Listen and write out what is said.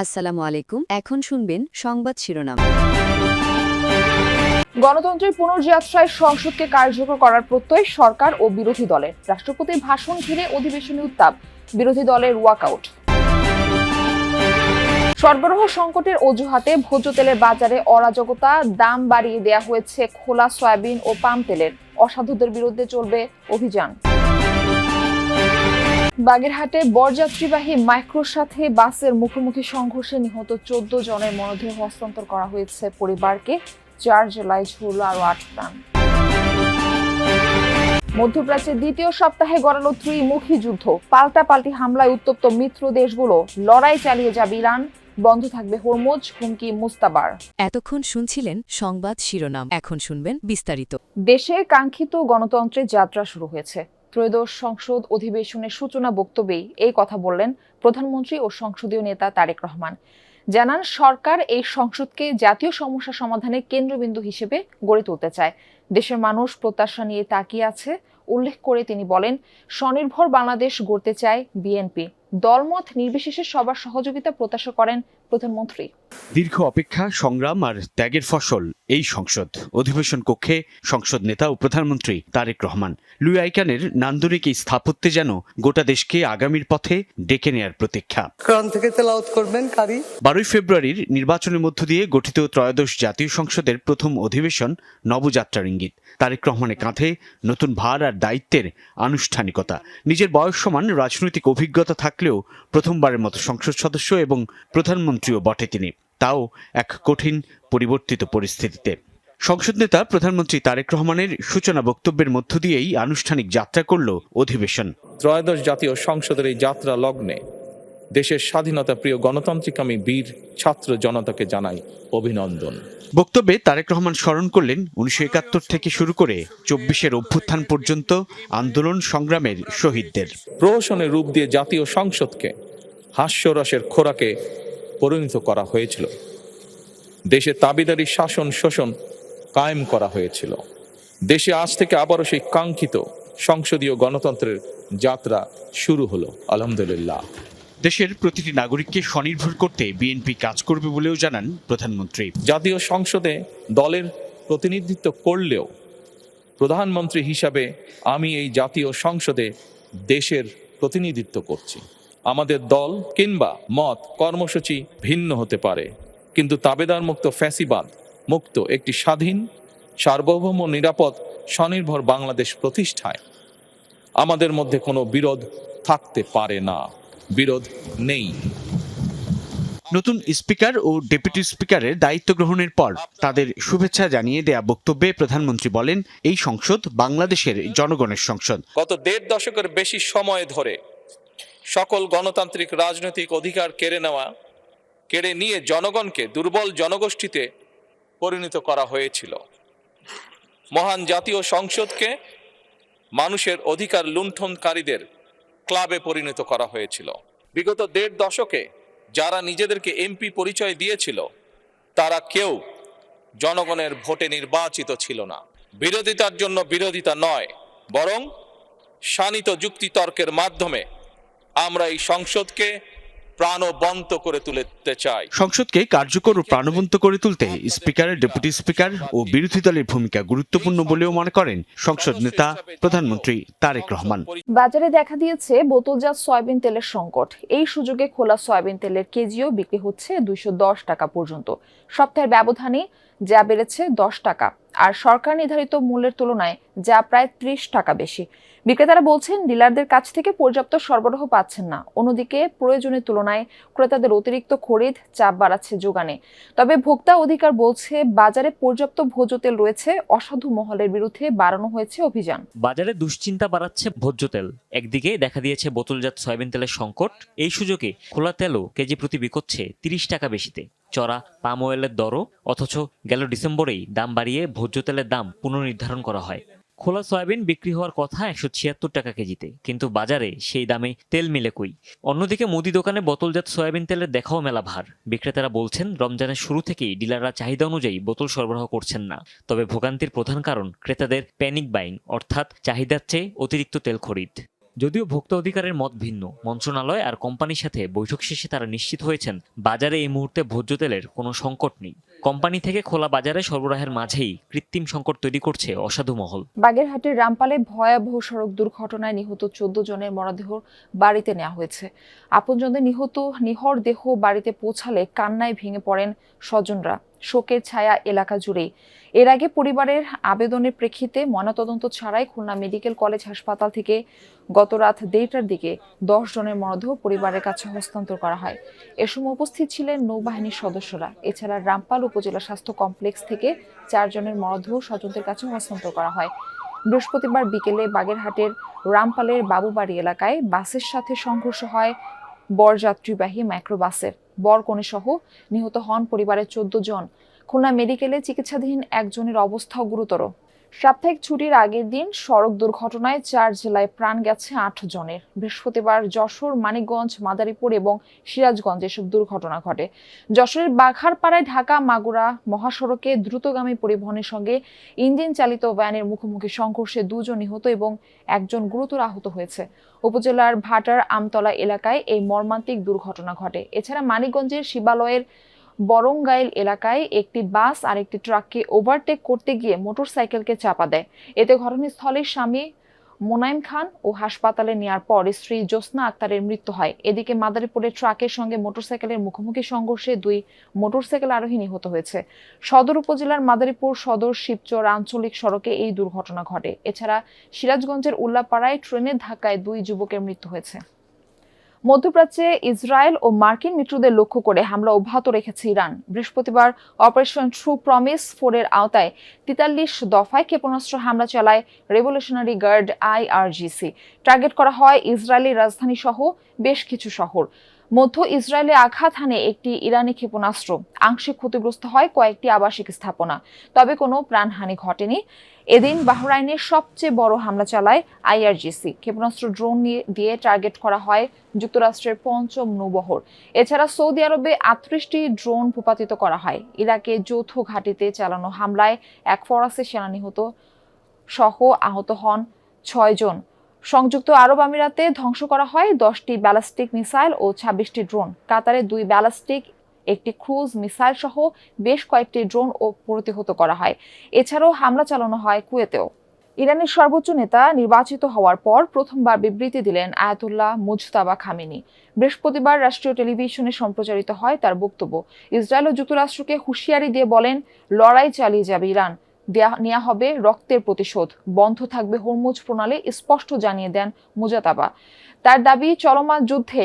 আসসালামু আলাইকুম। এখন শুনবেন সংবাদ শিরোনাম। গণতন্ত্রের পুনর্যাত্রায় সংসদকে কার্যকর করার প্রত্যয় সরকার ও বিরোধী দলের। রাষ্ট্রপতির ভাষণ ঘিরে অধিবেশনে উত্তাপ, বিরোধী দলের ওয়াকআউট। সরবরাহ সংকটের অজুহাতে ভোজ্য তেলের বাজারে অরাজকতা, দাম বাড়িয়ে দেয়া হয়েছে খোলা সয়াবিন ও পাম তেলের। অসাধুদের বিরুদ্ধে চলবে অভিযান। বাগেরহাটে বরযাত্রীবাহী মাইক্রোর সাথে বাসের মুখোমুখি সংঘর্ষে নিহত 14 জনের মরদেহ হস্তান্তর করা হয়েছে পরিবারকে। 4 জুলাই ঝরল আরো 8 প্রাণ। মধ্যপ্রাচ্যের দ্বিতীয় সপ্তাহে গড়ালো ত্রিমুখী যুদ্ধ। পাল্টাপাল্টি হামলায় উত্তপ্ত মিত্র দেশগুলো। লড়াই চালিয়ে যাবে ইরান, বন্ধ থাকবে হরমুজ, হুমকি মুস্তাবার। এতক্ষণ শুনছিলেন সংবাদ শিরোনাম। এখন শুনবেন বিস্তারিত। দেশে কাঙ্ক্ষিত গণতন্ত্রের যাত্রা শুরু হয়েছে। ত্রয়োদশ সংসদ অধিবেশনের সূচনা বক্তব্যেই এই কথা বললেন প্রধানমন্ত্রী ও সংসদীয় নেতা তারেক রহমান। জানান, সরকার এই সংসদকে জাতীয় সমস্যা সমাধানের কেন্দ্রবিন্দু হিসেবে গড়ে তুলতে চায়। দেশের মানুষ প্রত্যাশা নিয়ে তাকিয়ে আছে উল্লেখ করে তিনি বলেন, স্বনির্ভর বাংলাদেশ গড়তে চায় বিএনপি। দলমত নির্বিশেষে সবার সহযোগিতা প্রত্যাশা করেন প্রধানমন্ত্রী। দীর্ঘ অপেক্ষা, সংগ্রাম আর ত্যাগের ফসল এই সংসদ। অধিবেশন কক্ষে সংসদ নেতা ও প্রধানমন্ত্রী তারেক রহমান লুই আইকানের নান্দনিক এই স্থাপত্যে যেন গোটা দেশকে আগামীর পথে ডেকে নেয়ার প্রতীক্ষা। 12 ফেব্রুয়ারির নির্বাচনের মধ্য দিয়ে গঠিত ত্রয়োদশ জাতীয় সংসদের প্রথম অধিবেশন নবযাত্রার ইঙ্গিত। তারেক রহমানের কাঁধে নতুন ভার আর দায়িত্বের আনুষ্ঠানিকতা। নিজের বয়স সমান রাজনৈতিক অভিজ্ঞতা থাকলেও প্রথমবারের মতো সংসদ সদস্য এবং প্রধানমন্ত্রীও বটে তিনি, তাও এক কঠিন পরিবর্তিত পরিস্থিতিতে। সংসদ নেতা প্রধানমন্ত্রী তারেক রহমানের সূচনা বক্তব্যের মধ্য দিয়েই আনুষ্ঠানিক যাত্রা করল অধিবেশন। ত্রয়োদশ জাতীয় সংসদের এই যাত্রা লগ্নে দেশের স্বাধীনতা প্রিয় গণতান্ত্রিক বীর ছাত্র জনতাকে জানাই অভিনন্দন। বক্তব্যে তারেক রহমান স্মরণ করলেন 1971 থেকে শুরু করে 24-এর অভ্যুত্থান পর্যন্ত আন্দোলন সংগ্রামের শহীদদের। প্রহসনের রূপ দিয়ে জাতীয় সংসদকে হাস্যরসের খোরাকে পরিণত করা হয়েছিল। দেশে তাবিদারি শাসন শোষণ কায়েম করা হয়েছিল। দেশে আজ থেকে আবারও সেই কাঙ্ক্ষিত সংসদীয় গণতন্ত্রের যাত্রা শুরু হলো, আলহামদুলিল্লাহ। দেশের প্রতিটি নাগরিককে স্বনির্ভর করতে বিএনপি কাজ করবে বলেও জানান প্রধানমন্ত্রী। জাতীয় সংসদে দলের প্রতিনিধিত্ব করলেও প্রধানমন্ত্রী হিসাবে আমি এই জাতীয় সংসদে দেশের প্রতিনিধিত্ব করছি। আমাদের দল কিংবা মত কর্মসূচি ভিন্ন হতে পারে, কিন্তু তাবেদার মুক্ত, ফ্যাসিবাদ মুক্ত একটি স্বাধীন, সার্বভৌম, নিরাপদ, স্বনির্ভর বাংলাদেশ প্রতিষ্ঠায় আমাদের মধ্যে কোনো বিরোধ থাকতে পারে না। বিরোধ নেই। নতুন স্পিকার ও ডেপুটি স্পিকারের দায়িত্ব গ্রহণের পর তাদের শুভেচ্ছা জানিয়ে দেয়া বক্তব্যে প্রধানমন্ত্রী বলেন, এই সংসদ বাংলাদেশের জনগণের সংসদ। গত 1.5 দশকের বেশি সময় ধরে সকল গণতান্ত্রিক রাজনৈতিক অধিকার কেড়ে নিয়ে জনগণকে দুর্বল জনগোষ্ঠীতে পরিণত করা হয়েছিল। মহান জাতীয় সংসদকে মানুষের অধিকার লুণ্ঠনকারীদের ক্লাবে পরিণত করা হয়েছিল। বিগত 1.5 দশকে যারা নিজেদেরকে এমপি পরিচয় দিয়েছিল তারা কেউ জনগণের ভোটে নির্বাচিত ছিল না। বিরোধিতার জন্য বিরোধিতা নয়, বরং শানিত যুক্তিতর্কের মাধ্যমে আমরা এই সংসদকে প্রাণবন্ত করে তুলতে চাই। সংসদকে কার্যকর ও প্রাণবন্ত করে তুলতে স্পিকার, ডেপুটি স্পিকার ও বিরোধী দলের ভূমিকা গুরুত্বপূর্ণ বলেও মনে করেন সংসদ নেতা প্রধানমন্ত্রী তারেক রহমান। বাজারে দেখা দিয়েছে বোতলজাত সয়াবিন তেলের সংকট। এই সুযোগে খোলা সয়াবিন তেলের কেজিও বিক্রি হচ্ছে 210 টাকা পর্যন্ত। সপ্তাহের ব্যবধানে যা বেড়েছে 10 টাকা, আর সরকার নির্ধারিত মূল্যের তুলনায় যা প্রায় 30 টাকা বেশি। বিক্রেতারা বলছেন, ডিলারদের কাছ থেকে পর্যাপ্ত সরবরাহ পাচ্ছেন না। অন্যদিকে প্রয়োজনের তুলনায় ক্রেতাদের অতিরিক্ত খরিদ চাপ বাড়াচ্ছে যোগানে। তবে ভোক্তা অধিকার বলছে, বাজারে পর্যাপ্ত ভোজ্য তেল রয়েছে। অসাধু মহলের বিরুদ্ধে বাড়ানো হয়েছে অভিযান। বাজারে দুশ্চিন্তা বাড়াচ্ছে ভোজ্য তেল। একদিকে দেখা দিয়েছে বোতলজাত সয়াবিন তেলের সংকট, এই সুযোগে খোলা তেলও কেজি প্রতি বিকোচ্ছে 30 টাকা বেশিতে। চড়া পাম অয়েলের দরও, অথচ গেল ডিসেম্বরেই দাম বাড়িয়ে ভোজ্য তেলের দাম পুনর্নির্ধারণ করা হয়। খোলা সয়াবিন বিক্রি হওয়ার কথা 176 টাকা কেজিতে, কিন্তু বাজারে সেই দামে তেল মিলে কই। অন্যদিকে মুদি দোকানে বোতলজাত সয়াবিন তেলের দেখাও মেলা ভার। বিক্রেতারা বলছেন, রমজানের শুরু থেকেই ডিলাররা চাহিদা অনুযায়ী বোতল সরবরাহ করছেন না। তবে ভোগান্তির প্রধান কারণ ক্রেতাদের প্যানিক বাইং, অর্থাৎ চাহিদার চেয়ে অতিরিক্ত তেল খরিদ। যদিও ভোক্তা অধিকারের মত ভিন্ন, মন্ত্রণালয় আর কোম্পানির সাথে বৈঠক শেষে তারা নিশ্চিত হয়েছেন বাজারে এই মুহূর্তে ভোজ্য তেলের কোনো সংকট নেই। কোম্পানি থেকে খোলা বাজারে সরবরাহের মাঝেই কৃত্রিম সংকট তৈরি করছে অসাধু মহল। বাগেরহাটের রামপালে ভয়াবহ সড়ক দুর্ঘটনায় নিহত 14 জনের মরদেহ বাড়িতে নেওয়া হয়েছে। আপনজনদের নিহর দেহ বাড়িতে পৌঁছালে কান্নায় ভেঙে পড়েন স্বজনরা। শোকের ছায়া এলাকা জুড়েই। এর আগে পরিবারের আবেদনের প্রেক্ষিতে ময়নাতদন্ত ছাড়াই খুলনা মেডিকেল কলেজ হাসপাতাল থেকে গত রাত 1:30টার দিকে 10 জনের মরদেহ পরিবারের কাছে হস্তান্তর করা হয়। এ সময় উপস্থিত ছিলেন নৌবাহিনীর সদস্যরা। এছাড়া রামপাল উপজেলা স্বাস্থ্য কমপ্লেক্স থেকে 4 জনের মরদেহ স্বজনদের কাছে হস্তান্তর করা হয়। বৃহস্পতিবার বিকেলে বাগেরহাটের রামপালের বাবুবাড়ি এলাকায় বাসের সাথে সংঘর্ষ হয় বরযাত্রীবাহী মাইক্রোবাসের। বরকনে সহ নিহত হন পরিবারের 14 জন। খুলনা মেডিকেলে চিকিৎসাধীন একজনের অবস্থাও গুরুতর। সাপ্তাহিক ছুটির আগের দিন সড়ক দুর্ঘটনায় 4 জেলায় প্রাণ গেছে 8 জনের। বৃহস্পতিবার যশোর, মানিকগঞ্জ, মাদারীপুর এবং সিরাজগঞ্জে এসব দুর্ঘটনা ঘটে। যশোরের বাঘারপাড়ায় ঢাকা মাগুরা মহাসড়কে দ্রুতগামী পরিবহনের সঙ্গে ইঞ্জিন চালিত ভ্যানের মুখোমুখি সংঘর্ষে 2 জন নিহত এবং 1 জন গুরুতর আহত হয়েছে। উপজেলার ভাটার আমতলা এলাকায় এই মর্মান্তিক দুর্ঘটনা ঘটে। এছাড়া মানিকগঞ্জের শিবালয়ের বরঙ্গাইল এলাকায় একটি বাস আর একটি ট্রাককে ওভারটেক করতে গিয়ে মোটরসাইকেলকে চাপা দেয়। এতে ঘটনাস্থলে স্বামী মোনায়েম খান ও হাসপাতালে নেওয়ার পর স্ত্রী জ্যোৎস্না আক্তারের মৃত্যু হয়। এদিকে মাদারীপুরে ট্রাকের সঙ্গে মোটরসাইকেলের মুখোমুখি সংঘর্ষে 2 মোটরসাইকেল আরোহী নিহত হয়েছে। সদর উপজেলার মাদারীপুর সদর শিবচর আঞ্চলিক সড়কে এই দুর্ঘটনা ঘটে। এছাড়া সিরাজগঞ্জের উল্লাপাড়ায় ট্রেনের ধাক্কায় 2 যুবকের মৃত্যু হয়েছে। মধ্যপ্রাচ্যে ইসরায়েল ও মার্কিন মিত্রদের লক্ষ্য করে হামলা অব্যাহত রেখেছে ইরান। বৃহস্পতিবার অপারেশন ট্রু প্রমিস 4 এর আওতায় 43 দফায় ক্ষেপণাস্ত্র হামলা চালায় রেভলিউশনারি গার্ড IRGC। টার্গেট করা হয় ইসরায়েলি রাজধানী সহ বেশ কিছু শহর। মধ্য ইসরায়েলে আঘাত হানে একটি ইরানি ক্ষেপণাস্ত্র। আংশিক ক্ষতিগ্রস্ত হয় কয়েকটি আবাসিক স্থাপনা, তবে কোনো প্রাণহানি ঘটেনি। এদিন বাহরাইনের সবচেয়ে বড় হামলা চালায় IRGC। ক্ষেপণাস্ত্র ড্রোন দিয়ে টার্গেট করা হয় যুক্তরাষ্ট্রের 5ম নৌবহর। এছাড়া সৌদি আরবে 38টি ড্রোন ভূপাতিত করা হয়। ইরাকে যৌথ ঘাঁটিতে চালানো হামলায় এক ফরাসি সেনা নিহত সহ আহত হন 6 জন। সংযুক্ত আরব আমিরাতে ধ্বংস করা হয় 10টি ব্যালিস্টিক মিসাইল ও 26টি ড্রোন। কাতারে 2 ব্যালিস্টিক, একটি ক্রুজ মিসাইল সহ বেশ কয়েকটি ড্রোন ও প্রতিহত করা হয়। এছাড়াও হামলা চালানো হয় কুয়েতেও। ইরানের সর্বোচ্চ নেতা নির্বাচিত হওয়ার পর প্রথমবার বিবৃতি দিলেন আয়াতুল্লাহ মুজতাবা খামেনি। বৃহস্পতিবার রাষ্ট্রীয় টেলিভিশনে সম্প্রচারিত হয় তার বক্তব্য। ইসরায়েল ও যুক্তরাষ্ট্রকে হুঁশিয়ারি দিয়ে বলেন, লড়াই চালিয়ে যাবে ইরান, নেওয়া হবে রক্তের প্রতিশোধ, বন্ধ থাকবে হরমুজ প্রণালী, স্পষ্ট জানিয়ে দেন মুজতাবা। তার দাবি, চলমান যুদ্ধে